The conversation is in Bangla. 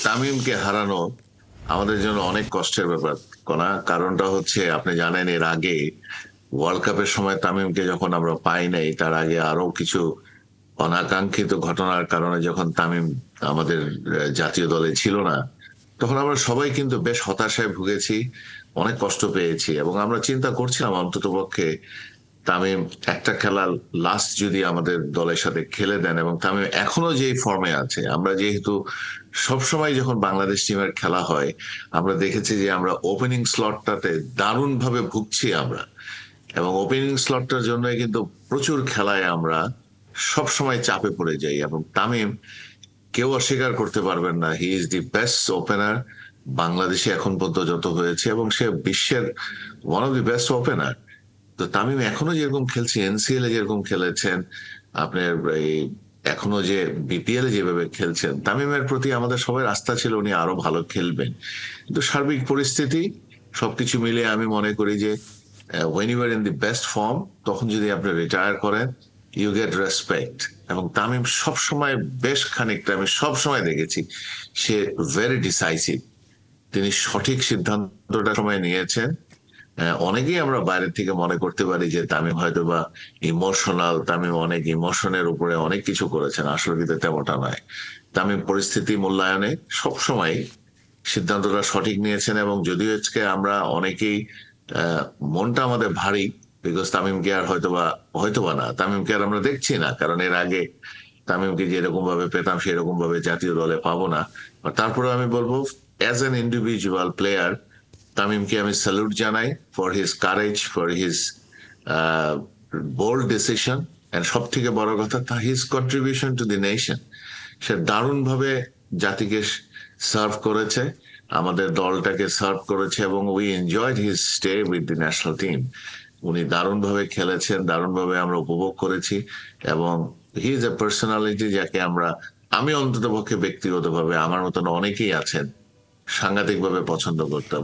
তামিমকে হারানো আমাদের জন্য অনেক কষ্টের ব্যাপার। কারণটা হচ্ছে আপনি জানেন এর আগে ওয়ার্ল্ড কাপের সময় তামিমকে যখন আমরা পাই নাই, তার আগে আরো কিছু অনাকাঙ্ক্ষিত ঘটনার কারণে যখন তামিম আমাদের জাতীয় দলে ছিল না, তখন আমরা সবাই কিন্তু বেশ হতাশায় ভুগেছি, অনেক কষ্ট পেয়েছি এবং আমরা চিন্তা করছিলাম অন্তত পক্ষে তামিম একটা খেলার লাস্ট যদি আমাদের দলের সাথে খেলে দেন। এবং তামিম এখনো যেই ফর্মে আছে, আমরা যেহেতু সবসময় যখন বাংলাদেশ টিমের খেলা হয় আমরা দেখেছি যে আমরা ওপেনিং স্লটটাতে দারুণ ভাবে ভুগছি আমরা, এবং ওপেনিং স্লটটার জন্য কিন্তু প্রচুর খেলায় আমরা সব সময় চাপে পড়ে যাই। এবং তামিম, কেউ অস্বীকার করতে পারবেন না, he is the best opener বাংলাদেশে এখন পর্যন্ত যত হয়েছে, এবং সে বিশ্বের one of the best opener. তো তামিম এখনো যেরকম খেলছে, এনসিএল এ যেরকম খেলেছেন, আপনার এই এখনো যে বিপিএল এ যেভাবে খেলছেন, তামিমের প্রতি আমাদের সবার আস্থা ছিল উনি আরো ভালো খেলবেন। কিন্তু সার্বিক পরিস্থিতি সবকিছু মিলিয়ে আমি মনে করি যে when you are in the best form, তখন যদি আপনি রিটায়ার করেন, ইউ গেট রেসপেক্ট। এবং তামিম সবসময় বেশ খানিকটা, আমি সবসময় দেখেছি সে ভেরি ডিসাইসিভ, তিনি সঠিক সিদ্ধান্তটা সময় নিয়েছেন। অনেকেই আমরা বাইরে থেকে মনে করতে পারি যে তামিম হয়তো বা ইমোশনাল, তামিম অনেক ইমোশনের উপরে অনেক কিছু করেছেন, আসলে কিন্তু তেমনটা নয়। তামিম পরিস্থিতি মূল্যায়নে সবসময় সিদ্ধান্তটা সঠিক নিয়েছেন। এবং যদিও আজকে আমরা অনেকেই মনটা আমাদের ভারী, বিকজ তামিমকে আর হয়তোবা না, তামিমকে আর আমরা দেখছি না, কারণ এর আগে তামিমকে যেরকম ভাবে পেতাম সেরকম ভাবে জাতীয় দলে পাবো না। তারপরে আমি বলবো, অ্যাজ অ্যান ইন্ডিভিজুয়াল প্লেয়ার, তামিমকে আমি স্যালুট জানাই for his courage, for his bold decision, and সব থেকে বড় কথা his contribution to the nation. সে দারুণ ভাবে জাতিকে সার্ভ করেছে, আমাদের দলটাকে সার্ভ করেছে, এবং we enjoyed his stay with the national team. উনি দারুণ ভাবে খেলেছেন, দারুণ ভাবে আমরা উপভোগ করেছি। এবং হি ইজ এ পার্সোনালিটি যাকে আমি অন্তত পক্ষে ব্যক্তিগতভাবে, আমার মতন অনেকেই আছেন, সাংঘাতিক ভাবে পছন্দ করতাম।